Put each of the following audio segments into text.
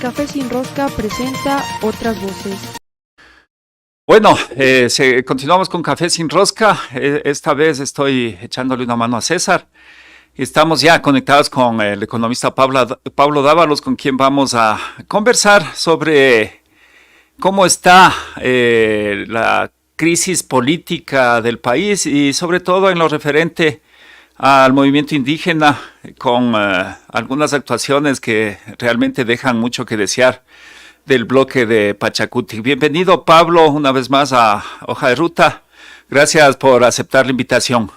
Café Sin Rosca presenta Otras Voces. Bueno, continuamos con Café Sin Rosca. Esta vez estoy echándole una mano a César. Estamos ya conectados con el economista Pablo Dávalos, con quien vamos a conversar sobre cómo está la crisis política del país y sobre todo en lo referente al movimiento indígena, con algunas actuaciones que realmente dejan mucho que desear del bloque de Pachacuti. Bienvenido, Pablo, una vez más a Hoja de Ruta. Gracias por aceptar la invitación.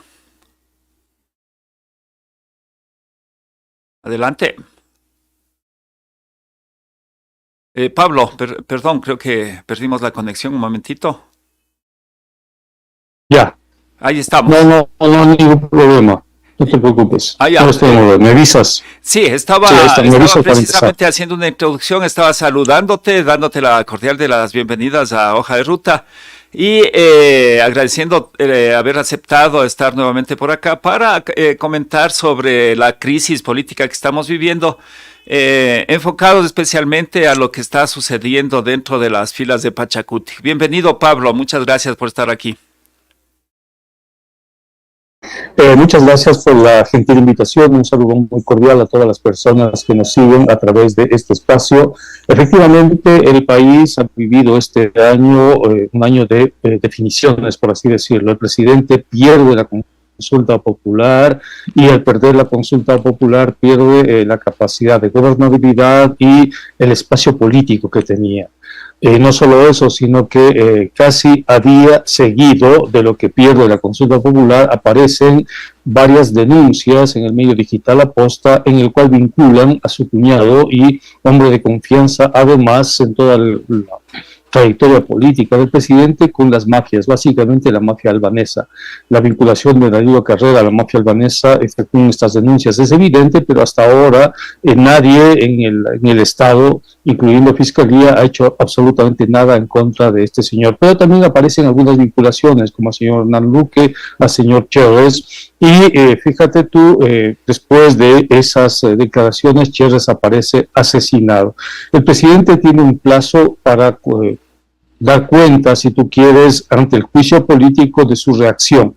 Adelante. Pablo, perdón, creo que perdimos la conexión un momentito. Ya. Ahí estamos. No hay ningún problema. No te preocupes. Ya. ¿Me avisas? Sí, estaba precisamente haciendo una introducción, estaba saludándote, dándote la cordial de las bienvenidas a Hoja de Ruta y agradeciendo haber aceptado estar nuevamente por acá para comentar sobre la crisis política que estamos viviendo, enfocados especialmente a lo que está sucediendo dentro de las filas de Pachacuti. Bienvenido, Pablo, muchas gracias por estar aquí. Muchas gracias por la gentil invitación, un saludo muy cordial a todas las personas que nos siguen a través de este espacio. Efectivamente, el país ha vivido este año un año de definiciones, por así decirlo. El presidente pierde la consulta popular y al perder la consulta popular pierde la capacidad de gobernabilidad y el espacio político que tenía. No solo eso, sino que casi a día seguido de lo que pierde la consulta popular aparecen varias denuncias en el medio digital Aposta, en el cual vinculan a su cuñado y hombre de confianza, además en toda la trayectoria política del presidente, con las mafias, básicamente la mafia albanesa. La vinculación de Danilo Carrera a la mafia albanesa con estas denuncias es evidente, pero hasta ahora nadie en el Estado, incluyendo Fiscalía, ha hecho absolutamente nada en contra de este señor. Pero también aparecen algunas vinculaciones, como al señor Hernán Luque, al señor Chérez, y fíjate tú, después de esas declaraciones, Chérez aparece asesinado. El presidente tiene un plazo para dar cuenta, si tú quieres, ante el juicio político de su reacción.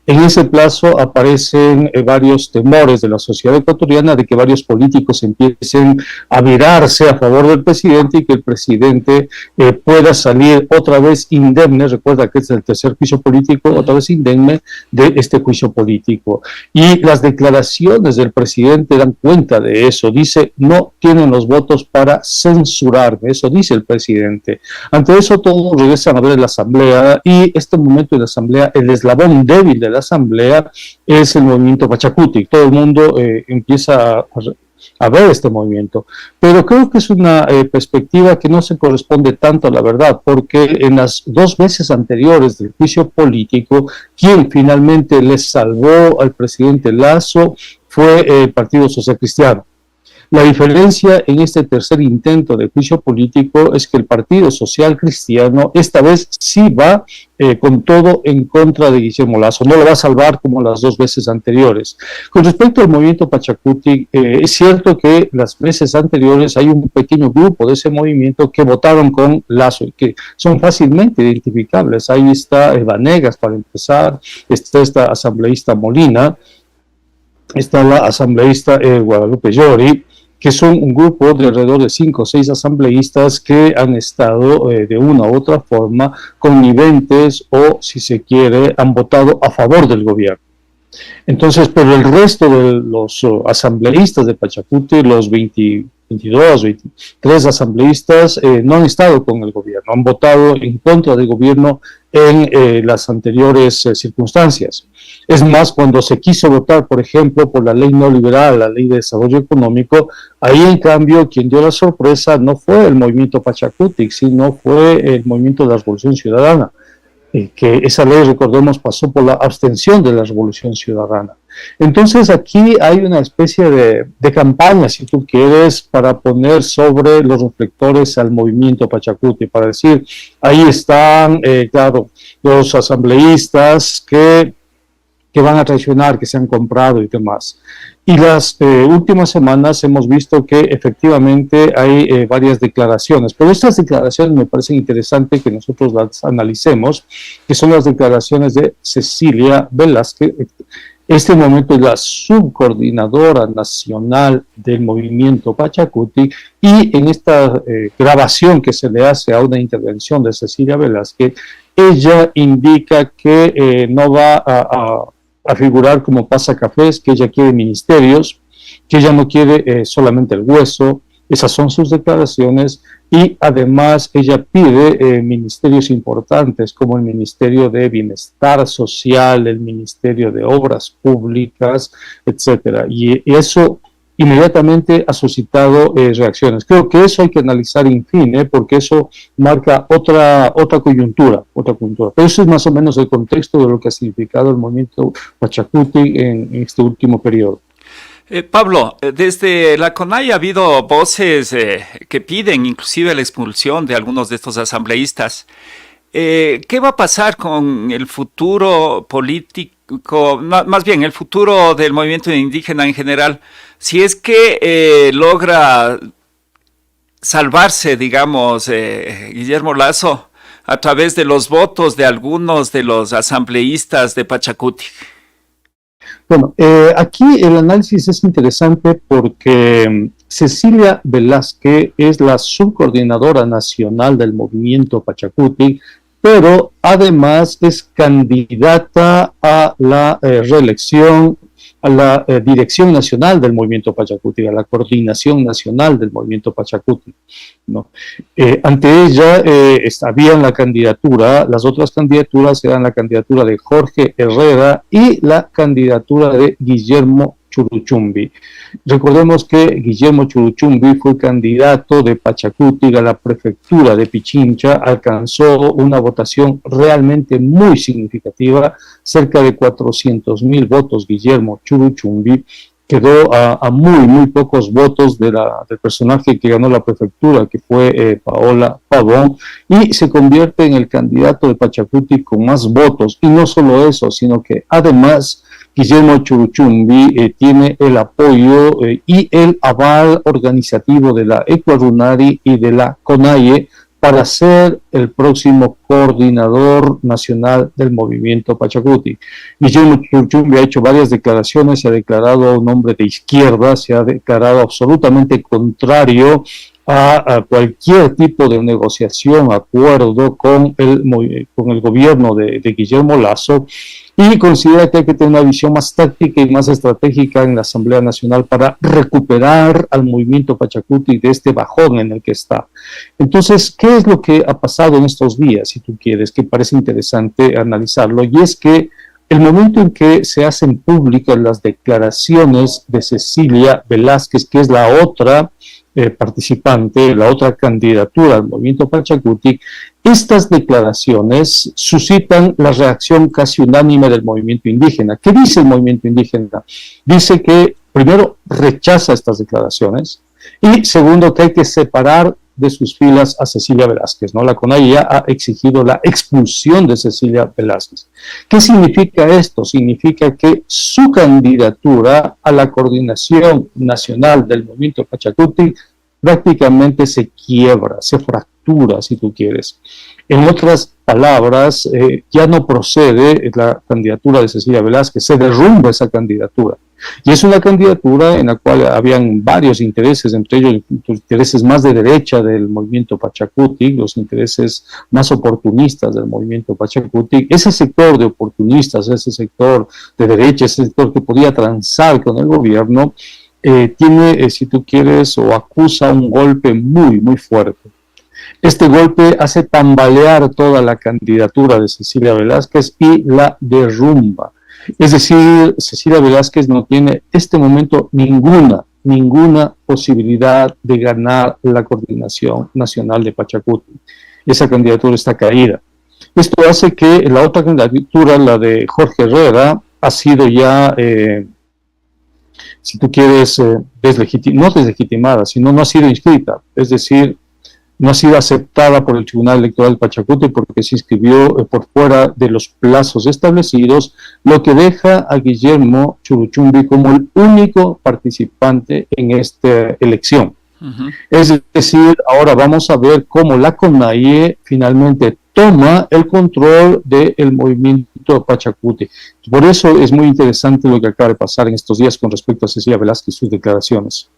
En ese plazo aparecen varios temores de la sociedad ecuatoriana de que varios políticos empiecen a virarse a favor del presidente y que el presidente pueda salir otra vez indemne. Recuerda que es el tercer juicio político, otra vez indemne de este juicio político. Y las declaraciones del presidente dan cuenta de eso. Dice, no tienen los votos para censurarme. Eso dice el presidente. Ante eso todos regresan a ver la asamblea y este momento de la asamblea, el eslabón débil de la asamblea es el movimiento Pachacuti. Todo el mundo empieza a ver este movimiento, pero creo que es una perspectiva que no se corresponde tanto a la verdad, porque en las 2 veces anteriores del juicio político, quien finalmente le salvó al presidente Lasso fue el Partido Social Cristiano. La diferencia en este tercer intento de juicio político es que el Partido Social Cristiano esta vez sí va con todo en contra de Guillermo Lasso, no lo va a salvar como las 2 veces anteriores. Con respecto al movimiento Pachacuti, es cierto que las veces anteriores hay un pequeño grupo de ese movimiento que votaron con Lasso y que son fácilmente identificables. Ahí está Vanegas, para empezar, está esta asambleísta Molina, está la asambleísta Guadalupe Llori, que son un grupo de alrededor de 5 o 6 asambleístas que han estado de una u otra forma conniventes o, si se quiere, han votado a favor del gobierno. Entonces, pero el resto de los asambleístas de Pachacuti, los 22, 23 asambleístas, no han estado con el gobierno, han votado en contra del gobierno en las anteriores circunstancias. Es más, cuando se quiso votar, por ejemplo, por la ley neoliberal, la ley de desarrollo económico, ahí en cambio quien dio la sorpresa no fue el movimiento Pachacuti, sino fue el movimiento de la Revolución Ciudadana, que esa ley, recordemos, pasó por la abstención de la Revolución Ciudadana. Entonces aquí hay una especie de campaña, si tú quieres, para poner sobre los reflectores al movimiento Pachacuti, para decir, ahí están, claro, los asambleístas que que van a traicionar, que se han comprado y demás. Y las últimas semanas hemos visto que efectivamente hay varias declaraciones, pero estas declaraciones me parecen interesantes que nosotros las analicemos, que son las declaraciones de Cecilia Velázquez. Este momento es la subcoordinadora nacional del movimiento Pachacuti, y en esta grabación que se le hace a una intervención de Cecilia Velázquez, ella indica que no va a figurar como pasacafés, que ella quiere ministerios, que ella no quiere solamente el hueso. Esas son sus declaraciones, y además ella pide ministerios importantes como el Ministerio de Bienestar Social, el Ministerio de Obras Públicas, etcétera. Y eso inmediatamente ha suscitado reacciones. Creo que eso hay que analizar en fin, porque eso marca otra coyuntura. Pero eso es más o menos el contexto de lo que ha significado el movimiento Pachacuti en este último periodo. Pablo, desde la CONAIE ha habido voces que piden inclusive la expulsión de algunos de estos asambleístas. ¿Qué va a pasar con el futuro político, más bien el futuro del movimiento indígena en general, si es que logra salvarse, digamos, Guillermo Lasso a través de los votos de algunos de los asambleístas de Pachacuti? Bueno, aquí el análisis es interesante porque Cecilia Velázquez es la subcoordinadora nacional del movimiento Pachacuti, pero además es candidata a la reelección a la Dirección Nacional del Movimiento Pachacuti, a la Coordinación Nacional del Movimiento Pachacuti, ¿no? Ante ella había la candidatura, las otras candidaturas eran la candidatura de Jorge Herrera y la candidatura de Guillermo Churuchumbi. Recordemos que Guillermo Churuchumbi fue candidato de Pachacuti a la prefectura de Pichincha, alcanzó una votación realmente muy significativa, cerca de 400,000 votos. Guillermo Churuchumbi quedó a muy pocos votos del personaje que ganó la prefectura, que fue Paola Pavón, y se convierte en el candidato de Pachacuti con más votos. Y no solo eso, sino que además Guillermo Churuchumbi tiene el apoyo y el aval organizativo de la Ecuarunari y de la CONAIE para ser el próximo coordinador nacional del movimiento Pachacuti. Guillermo Churuchumbi ha hecho varias declaraciones, se ha declarado un hombre de izquierda, se ha declarado absolutamente contrario a cualquier tipo de negociación, acuerdo con el gobierno de Guillermo Lasso, y considera que hay que tener una visión más táctica y más estratégica en la Asamblea Nacional para recuperar al movimiento Pachacuti de este bajón en el que está. Entonces, ¿qué es lo que ha pasado en estos días, si tú quieres, que parece interesante analizarlo? Y es que el momento en que se hacen públicas las declaraciones de Cecilia Velázquez, que es la otra participante, la otra candidatura al movimiento Pachacuti, estas declaraciones suscitan la reacción casi unánime del movimiento indígena. ¿Qué dice el movimiento indígena? Dice que, primero, rechaza estas declaraciones, y segundo, que hay que separar de sus filas a Cecilia Velázquez, ¿no? La CONAIE ya ha exigido la expulsión de Cecilia Velázquez. ¿Qué significa esto? Significa que su candidatura a la coordinación nacional del movimiento Pachacuti prácticamente se quiebra, se fractura, si tú quieres. En otras palabras, ya no procede la candidatura de Cecilia Velázquez, se derrumba esa candidatura. Y es una candidatura en la cual habían varios intereses, entre ellos los intereses más de derecha del movimiento Pachacuti, los intereses más oportunistas del movimiento Pachacuti. Ese sector de oportunistas, ese sector de derecha, ese sector que podía transar con el gobierno, tiene, si tú quieres, o acusa un golpe muy fuerte. Este golpe hace tambalear toda la candidatura de Cecilia Velázquez y la derrumba. Es decir, Cecilia Velázquez no tiene en este momento ninguna posibilidad de ganar la coordinación nacional de Pachacuti. Esa candidatura está caída. Esto hace que la otra candidatura, la de Jorge Herrera, ha sido ya, si tú quieres, no deslegitimada, sino no ha sido inscrita. Es decir, no ha sido aceptada por el Tribunal Electoral de Pachacuti porque se inscribió por fuera de los plazos establecidos, lo que deja a Guillermo Churuchumbi como el único participante en esta elección. Uh-huh. Es decir, ahora vamos a ver cómo la CONAIE finalmente toma el control del movimiento Pachacuti. Por eso es muy interesante lo que acaba de pasar en estos días con respecto a Cecilia Velázquez y sus declaraciones.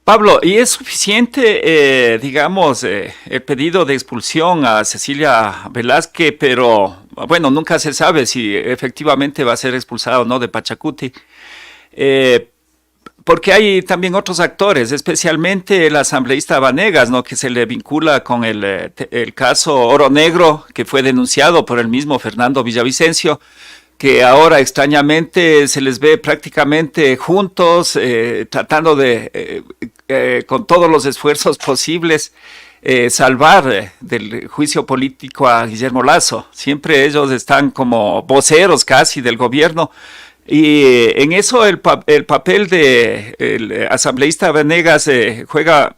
Pablo, ¿y es suficiente, el pedido de expulsión a Cecilia Velázquez, pero bueno, nunca se sabe si efectivamente va a ser expulsada o no de Pachacuti? Porque hay también otros actores, especialmente el asambleísta Vanegas, ¿no?, que se le vincula con el caso Oro Negro, que fue denunciado por el mismo Fernando Villavicencio, que ahora extrañamente se les ve prácticamente juntos, tratando de, con todos los esfuerzos posibles, salvar del juicio político a Guillermo Lasso. Siempre ellos están como voceros casi del gobierno. Y en eso el papel del asambleísta Vanegas juega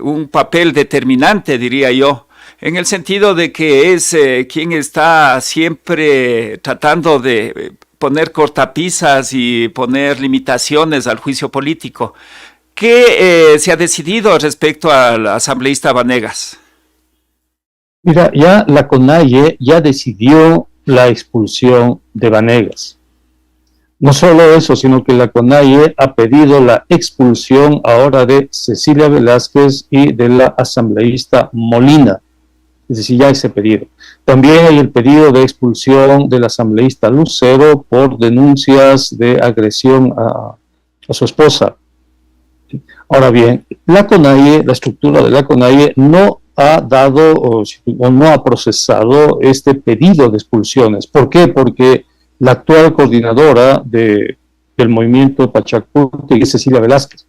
un papel determinante, diría yo, en el sentido de que es quien está siempre tratando de poner cortapisas y poner limitaciones al juicio político. ¿Qué se ha decidido respecto al asambleísta Vanegas? Mira, ya la CONAIE ya decidió la expulsión de Vanegas. No solo eso, sino que la CONAIE ha pedido la expulsión ahora de Cecilia Velázquez y de la asambleísta Molina. Es decir, ya ese pedido. También hay el pedido de expulsión del asambleísta Lucero por denuncias de agresión a su esposa. Ahora bien, la CONAIE, la estructura de la CONAIE no ha dado o no ha procesado este pedido de expulsiones. ¿Por qué? Porque la actual coordinadora del movimiento Pachacuti es Cecilia Velázquez.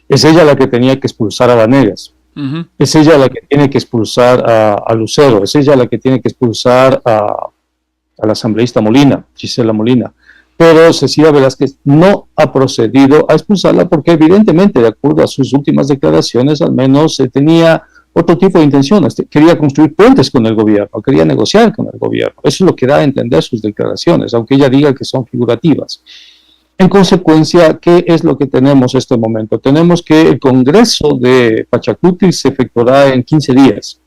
Es ella la que tenía que expulsar a Vanegas. Uh-huh. Es ella la que tiene que expulsar a Lucero. Es ella la que tiene que expulsar a la asambleísta Molina, Gisela Molina. Pero Cecilia Velázquez no ha procedido a expulsarla porque evidentemente, de acuerdo a sus últimas declaraciones, al menos tenía otro tipo de intenciones. Quería construir puentes con el gobierno, quería negociar con el gobierno. Eso es lo que da a entender sus declaraciones, aunque ella diga que son figurativas. En consecuencia, ¿qué es lo que tenemos en este momento? Tenemos que el Congreso de Pachacuti se efectuará en 15 días.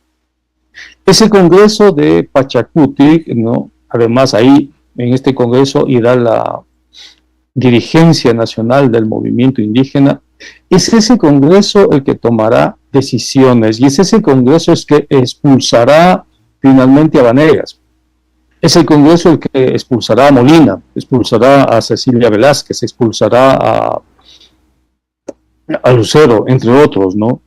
Ese Congreso de Pachacuti, ¿no?, además ahí en este Congreso irá la dirigencia nacional del movimiento indígena. Es ese Congreso el que tomará decisiones y es ese Congreso el que expulsará finalmente a Vanegas. Es el Congreso el que expulsará a Molina, expulsará a Cecilia Velázquez, expulsará a Lucero, entre otros, ¿no?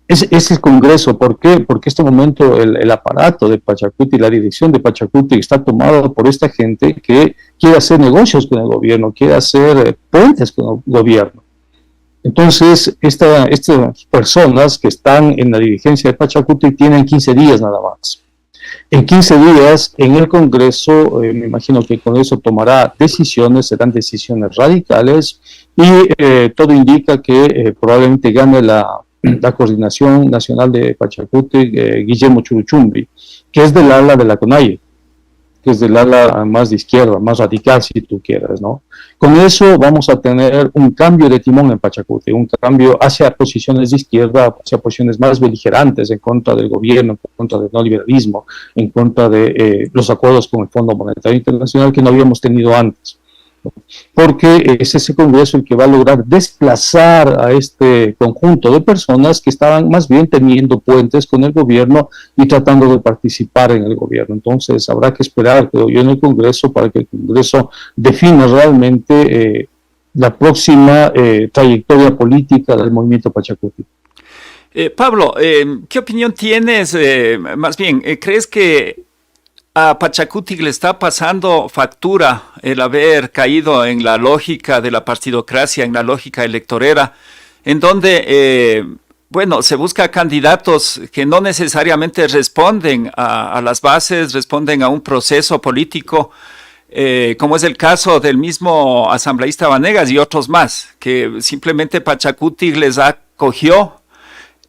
Es el Congreso. ¿Por qué? Porque en este momento el aparato de Pachacuti, la dirección de Pachacuti está tomado por esta gente que quiere hacer negocios con el gobierno, quiere hacer puentes con el gobierno. Entonces, estas personas que están en la dirigencia de Pachacuti tienen 15 días nada más. En 15 días, en el Congreso, me imagino que el Congreso tomará decisiones, serán decisiones radicales, y todo indica que probablemente gane la Coordinación Nacional de Pachacuti, Guillermo Churuchumbi, que es del ala de la CONAIE, que es del ala más de izquierda, más radical si tú quieres, ¿no? Con eso vamos a tener un cambio de timón en Pachacuti, un cambio hacia posiciones de izquierda, hacia posiciones más beligerantes en contra del gobierno, en contra del neoliberalismo, en contra de los acuerdos con el Fondo Monetario Internacional que no habíamos tenido antes. Porque es ese Congreso el que va a lograr desplazar a este conjunto de personas que estaban más bien teniendo puentes con el gobierno y tratando de participar en el gobierno. Entonces habrá que esperar, creo yo, en el Congreso para que el Congreso defina realmente la próxima trayectoria política del movimiento Pachacuti. Pablo, ¿qué opinión tienes? Más bien, ¿crees que a Pachacuti le está pasando factura el haber caído en la lógica de la partidocracia, en la lógica electorera, en donde, se busca candidatos que no necesariamente responden a las bases, responden a un proceso político, como es el caso del mismo asambleísta Vanegas y otros más, que simplemente Pachacuti les acogió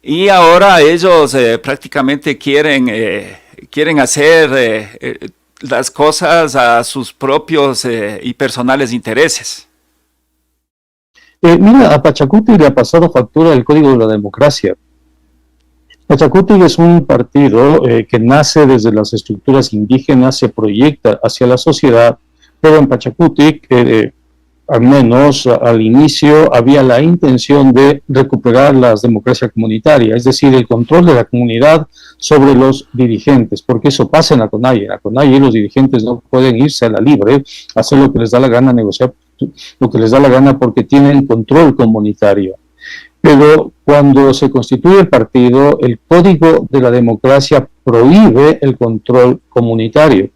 Y ahora ellos prácticamente quieren hacer las cosas a sus propios y personales intereses. Mira, a Pachacuti le ha pasado factura el Código de la Democracia. Pachacuti es un partido que nace desde las estructuras indígenas, se proyecta hacia la sociedad, pero en Pachacuti, al menos al inicio, había la intención de recuperar la democracia comunitaria, es decir, el control de la comunidad sobre los dirigentes, porque eso pasa en la CONAIE. En la CONAIE los dirigentes no pueden irse a la libre, hacer lo que les da la gana, negociar lo que les da la gana porque tienen control comunitario. Pero cuando se constituye el partido, el Código de la Democracia prohíbe el control comunitario.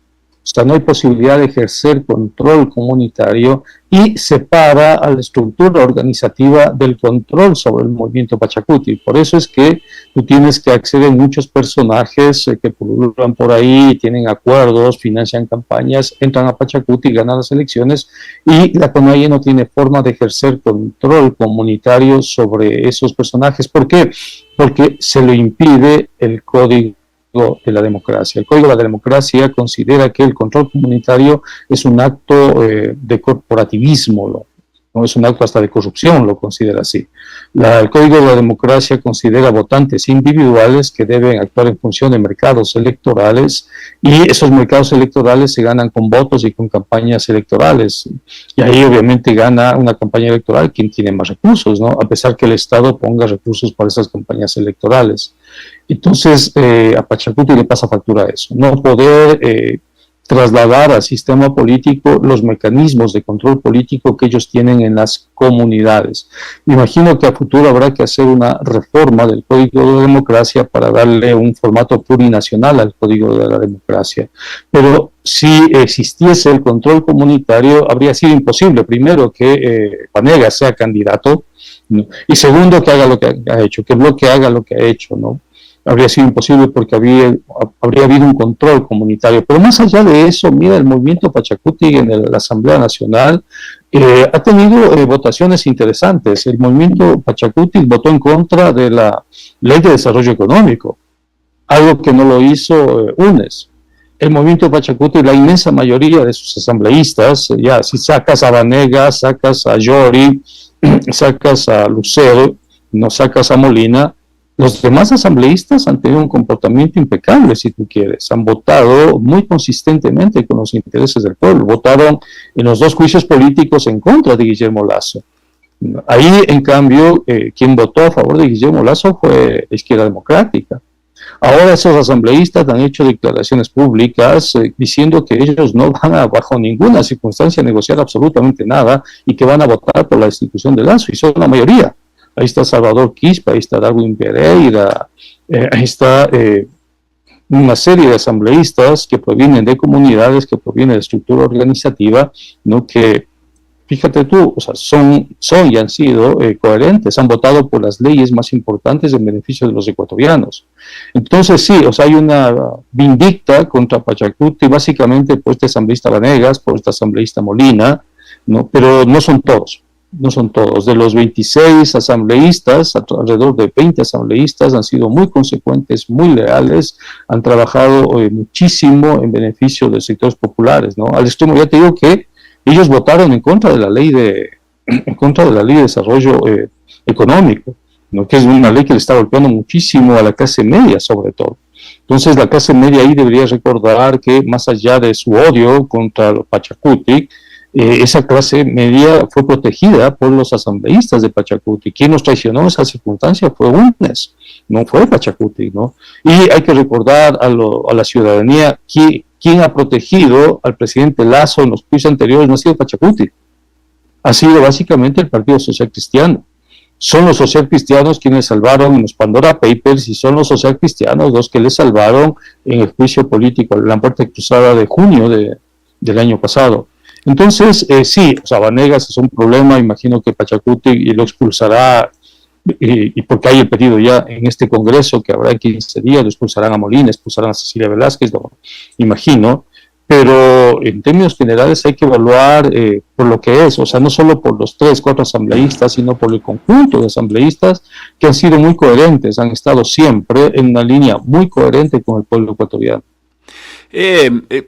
O sea, no hay posibilidad de ejercer control comunitario y separa a la estructura organizativa del control sobre el movimiento Pachacuti. Por eso es que tú tienes que acceder a muchos personajes que pululan por ahí, tienen acuerdos, financian campañas, entran a Pachacuti, ganan las elecciones y la CONAIE no tiene forma de ejercer control comunitario sobre esos personajes. ¿Por qué? Porque se lo impide el Código de la Democracia. El Código de la Democracia considera que el control comunitario es un acto de corporativismo, no es un acto hasta de corrupción, lo considera así. El Código de la Democracia considera votantes individuales que deben actuar en función de mercados electorales y esos mercados electorales se ganan con votos y con campañas electorales. Y ahí obviamente gana una campaña electoral quien tiene más recursos, ¿no? A pesar que el Estado ponga recursos para esas campañas electorales. Entonces, a Pachacuti le pasa factura a eso, no poder trasladar al sistema político los mecanismos de control político que ellos tienen en las comunidades. Me imagino que a futuro habrá que hacer una reforma del Código de la Democracia para darle un formato plurinacional al Código de la Democracia. Pero si existiese el control comunitario, habría sido imposible, primero, que Vanegas sea candidato, ¿no? Y segundo, que haga lo que ha hecho, que Bloque haga lo que ha hecho, ¿no? Habría sido imposible porque habría habido un control comunitario. Pero más allá de eso, mira, el movimiento Pachacuti en la Asamblea Nacional ha tenido votaciones interesantes. El movimiento Pachacuti votó en contra de la Ley de Desarrollo Económico, algo que no lo hizo UNES. El movimiento Pachacuti, la inmensa mayoría de sus asambleístas, ya si sacas a Vanegas, sacas a Yori, sacas a Lucero, no sacas a Molina, los demás asambleístas han tenido un comportamiento impecable, si tú quieres. Han votado muy consistentemente con los intereses del pueblo. Votaron en los dos juicios políticos en contra de Guillermo Lasso. Ahí, en cambio, quien votó a favor de Guillermo Lasso fue la Izquierda Democrática. Ahora esos asambleístas han hecho declaraciones públicas diciendo que ellos no van a, bajo ninguna circunstancia, negociar absolutamente nada y que van a votar por la destitución de Lasso, y son la mayoría. Ahí está Salvador Quispe, ahí está Darwin Pereira, ahí está una serie de asambleístas que provienen de comunidades, que provienen de estructura organizativa, ¿no? Que, fíjate tú, o sea, son y han sido coherentes, han votado por las leyes más importantes en beneficio de los ecuatorianos. Entonces sí, o sea, hay una vindicta contra Pachacuti, básicamente por este asambleísta Vanegas, por este asambleísta Molina, ¿no? Pero no son todos. No son todos. De los 26 asambleístas, alrededor de 20 asambleístas han sido muy consecuentes, muy leales, han trabajado muchísimo en beneficio de sectores populares, ¿no? Al extremo, ya te digo que ellos votaron en contra de la ley de desarrollo económico, ¿no? Que es una ley que le está golpeando muchísimo a la clase media, sobre todo. Entonces, la clase media ahí debería recordar que, más allá de su odio contra los Pachacuti, esa clase media fue protegida por los asambleístas de Pachacuti. Quien nos traicionó en esa circunstancia fue UNES, no fue Pachacuti, ¿no? Y hay que recordar a la ciudadanía que quien ha protegido al presidente Lasso en los juicios anteriores no ha sido Pachacuti, ha sido básicamente el Partido Social Cristiano. Son los socialcristianos quienes salvaron en los Pandora Papers y son los socialcristianos los que les salvaron en el juicio político, en la puerta cruzada de junio del año pasado. Entonces, sí, o sea, Vanegas es un problema, imagino que Pachacuti lo expulsará, y porque hay el pedido ya en este congreso que habrá en 15 días, lo expulsarán a Molina, expulsarán a Cecilia Velázquez, lo imagino, pero en términos generales hay que evaluar por lo que es, o sea, no solo por los 3, 4 asambleístas, sino por el conjunto de asambleístas que han sido muy coherentes, han estado siempre en una línea muy coherente con el pueblo ecuatoriano.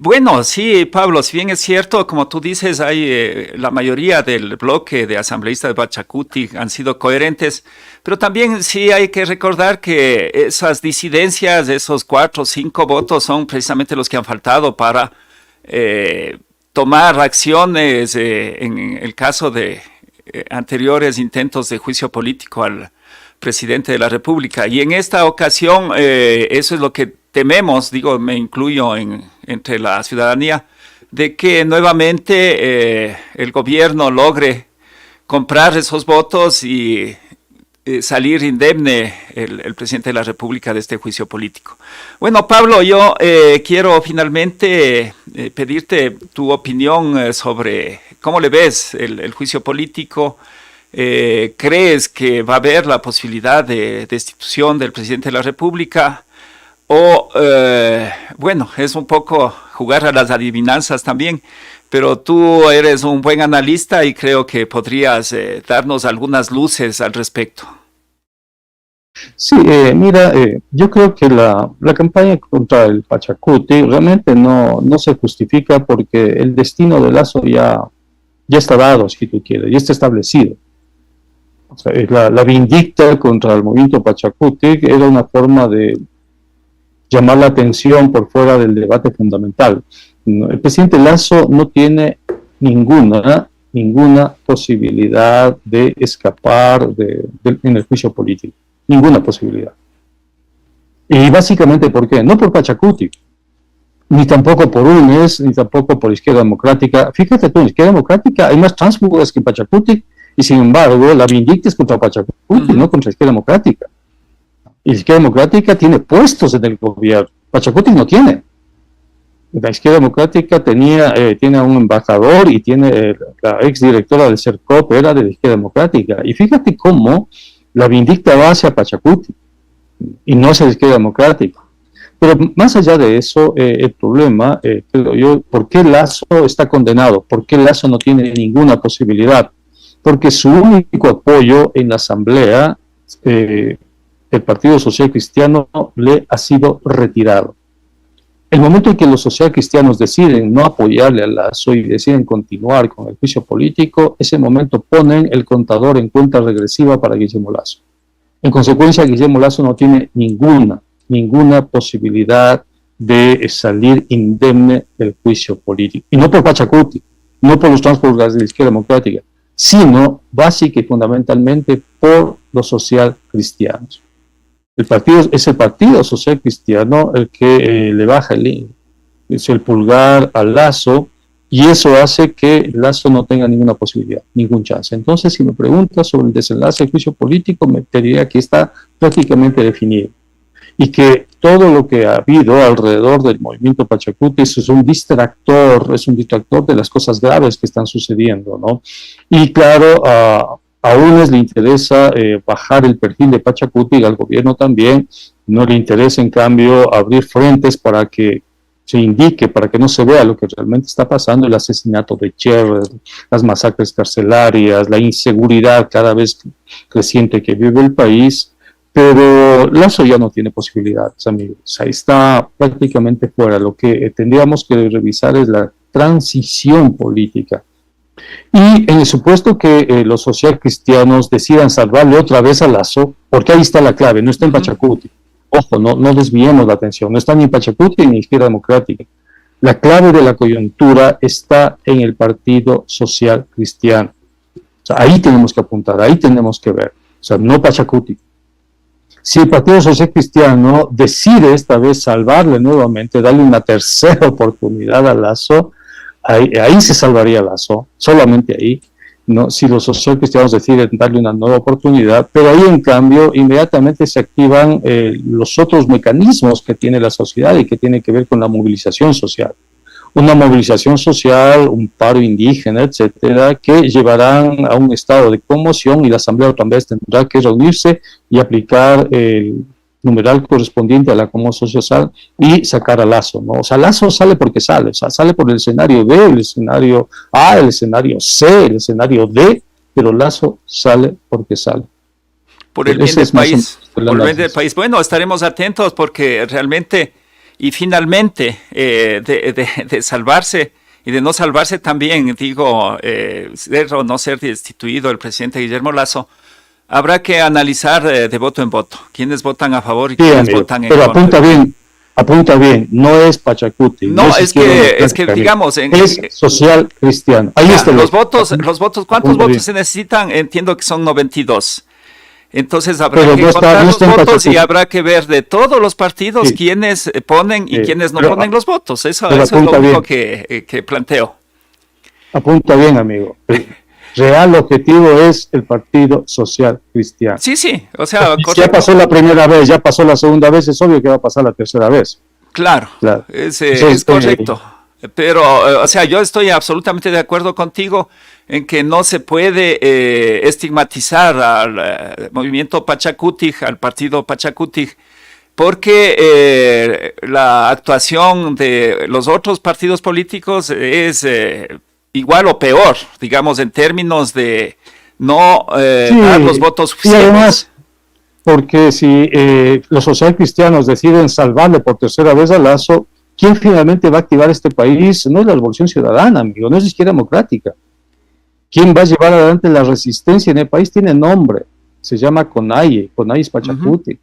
Bueno, sí, Pablo, si bien es cierto, como tú dices, hay la mayoría del bloque de asambleístas de Pachacuti han sido coherentes, pero también sí hay que recordar que esas disidencias, esos 4 o 5 votos son precisamente los que han faltado para tomar acciones en el caso de anteriores intentos de juicio político al presidente de la República. Y en esta ocasión eso es lo que tememos, digo, me incluyo entre la ciudadanía, de que nuevamente el gobierno logre comprar esos votos y salir indemne el presidente de la República de este juicio político. Bueno, Pablo, yo quiero finalmente pedirte tu opinión sobre cómo le ves el juicio político. ¿Crees que va a haber la posibilidad de destitución del presidente de la República? O, bueno, es un poco jugar a las adivinanzas también, pero tú eres un buen analista y creo que podrías darnos algunas luces al respecto. Sí, mira, yo creo que la campaña contra el Pachacuti realmente no se justifica porque el destino de Lasso ya está dado, si tú quieres, ya está establecido. O sea, la vindicta contra el movimiento Pachacuti era una forma de llamar la atención por fuera del debate fundamental. El presidente Lasso no tiene ninguna posibilidad de escapar en el juicio político. Ninguna posibilidad. Y básicamente, ¿por qué? No por Pachacuti, ni tampoco por UNES, ni tampoco por Izquierda Democrática. Fíjate tú, en Izquierda Democrática hay más tránsfugas que en Pachacuti, y sin embargo, la vindicta es contra Pachacuti, no contra Izquierda Democrática. Y la Izquierda Democrática tiene puestos en el gobierno. Pachacuti no tiene. La Izquierda Democrática tiene a un embajador y tiene la exdirectora del CERCOP, era de la Izquierda Democrática. Y fíjate cómo la vindicta va hacia Pachacuti y no hacia la Izquierda Democrática. Pero más allá de eso, el problema, creo yo, ¿por qué Lasso está condenado? ¿Por qué Lasso no tiene ninguna posibilidad? Porque su único apoyo en la Asamblea, el Partido Social Cristiano, le ha sido retirado. El momento en que los socialcristianos deciden no apoyarle a Lasso y deciden continuar con el juicio político, ese momento ponen el contador en cuenta regresiva para Guillermo Lasso. En consecuencia, Guillermo Lasso no tiene ninguna posibilidad de salir indemne del juicio político. Y no por Pachacuti, no por los tránsfugas de la Izquierda Democrática, sino básica y fundamentalmente por los socialcristianos. Es el Partido Social Cristiano el que le baja el pulgar al Lasso, y eso hace que Lasso no tenga ninguna posibilidad, ningún chance. Entonces, si me preguntas sobre el desenlace del juicio político, te diría que está prácticamente definido, y que todo lo que ha habido alrededor del movimiento Pachacuti es un distractor de las cosas graves que están sucediendo, ¿no? Y claro, a UNES le interesa bajar el perfil de Pachacuti, y al gobierno también. No le interesa, en cambio, abrir frentes para que se indique, para que no se vea lo que realmente está pasando: el asesinato de Cher, las masacres carcelarias, la inseguridad cada vez creciente que vive el país. Pero Lasso ya no tiene posibilidades, amigos. Ahí está prácticamente fuera. Lo que tendríamos que revisar es la transición política. Y en el supuesto que los socialcristianos decidan salvarle otra vez a Lasso, porque ahí está la clave, no está en Pachacuti. Ojo, no desviemos la atención, no está ni en Pachacuti ni en Izquierda Democrática. La clave de la coyuntura está en el Partido Social Cristiano. O sea, ahí tenemos que apuntar, ahí tenemos que ver. O sea, no Pachacuti. Si el Partido Social Cristiano decide esta vez salvarle nuevamente, darle una tercera oportunidad a Lasso, ahí se salvaría Lasso, solamente ahí, ¿no? Si los socialcristianos deciden darle una nueva oportunidad, pero ahí en cambio inmediatamente se activan los otros mecanismos que tiene la sociedad y que tiene que ver con la movilización social. Una movilización social, un paro indígena, etcétera, que llevarán a un estado de conmoción, y la Asamblea otra vez tendrá que reunirse y aplicar el numeral correspondiente a la común social y sacar a Lasso, ¿no? O sea, Lasso sale porque sale, o sea, sale por el escenario B, el escenario A, el escenario C, el escenario D, pero Lasso sale porque sale. Por el bien del país, por el bien del país. Bueno, estaremos atentos porque realmente y finalmente de salvarse y de no salvarse también, digo, ser o no ser destituido el presidente Guillermo Lasso, habrá que analizar de voto en voto, quiénes votan a favor y quiénes votan en contra. Pero apunta bien, no es Pachacuti. No, es que digamos... es social cristiano. Ahí está los votos, ¿cuántos votos se necesitan? Entiendo que son 92. Entonces habrá que contar los votos y habrá que ver de todos los partidos quiénes ponen y quiénes no ponen los votos. Eso es lo único que planteo. Apunta bien, amigo. El real objetivo es el Partido Social Cristiano. Sí, o sea... Ya pasó la primera vez, ya pasó la segunda vez, es obvio que va a pasar la tercera vez. Claro. Es correcto. Pero, o sea, yo estoy absolutamente de acuerdo contigo en que no se puede estigmatizar al movimiento Pachacutic, al partido Pachacutic, porque la actuación de los otros partidos políticos es igual o peor, digamos, en términos de no dar los votos suficientes. Y además, porque si los socialcristianos deciden salvarle por tercera vez a Lasso, ¿quién finalmente va a activar este país? No es la Revolución Ciudadana, amigo, no es la izquierda democrática. ¿Quién va a llevar adelante la resistencia en el país? Tiene nombre, se llama CONAIE es Pachacuti.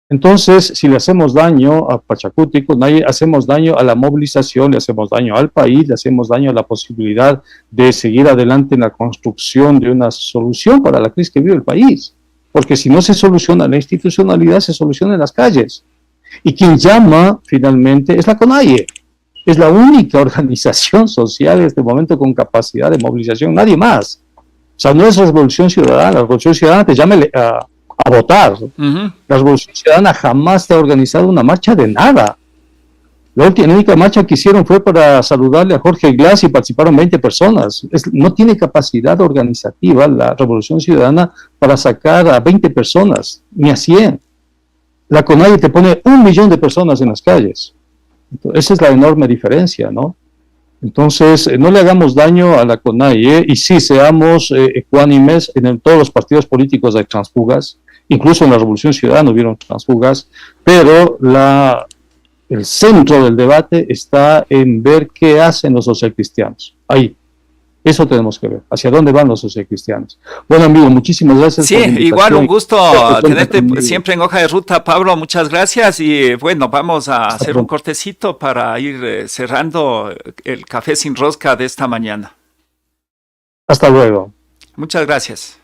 Entonces, si le hacemos daño a Pachacuti, CONAIE, hacemos daño a la movilización, le hacemos daño al país, le hacemos daño a la posibilidad de seguir adelante en la construcción de una solución para la crisis que vive el país. Porque si no se soluciona la institucionalidad, se soluciona en las calles. Y quien llama finalmente es la CONAIE. Es la única organización social en este momento con capacidad de movilización, nadie más. O sea, no es la Revolución Ciudadana. La Revolución Ciudadana te llama a votar. La Revolución Ciudadana jamás te ha organizado una marcha de nada. La única marcha que hicieron fue para saludarle a Jorge Glass y participaron 20 personas. No tiene capacidad organizativa la Revolución Ciudadana para sacar a 20 personas, ni a 100. La CONAIE te pone 1 millón de personas en las calles. Esa es la enorme diferencia, ¿no? Entonces, no le hagamos daño a la CONAIE y sí seamos ecuánimes. En todos los partidos políticos hay transfugas, incluso en la Revolución Ciudadana hubieron transfugas, pero el centro del debate está en ver qué hacen los socialcristianos. Ahí. Eso tenemos que ver, hacia dónde van los socialcristianos. Bueno, amigo, muchísimas gracias. Sí, igual un gusto tenerte siempre en Hoja de Ruta, Pablo, muchas gracias. Y bueno, vamos a hacer un cortecito para ir cerrando el Café sin Rosca de esta mañana. Hasta luego. Muchas gracias.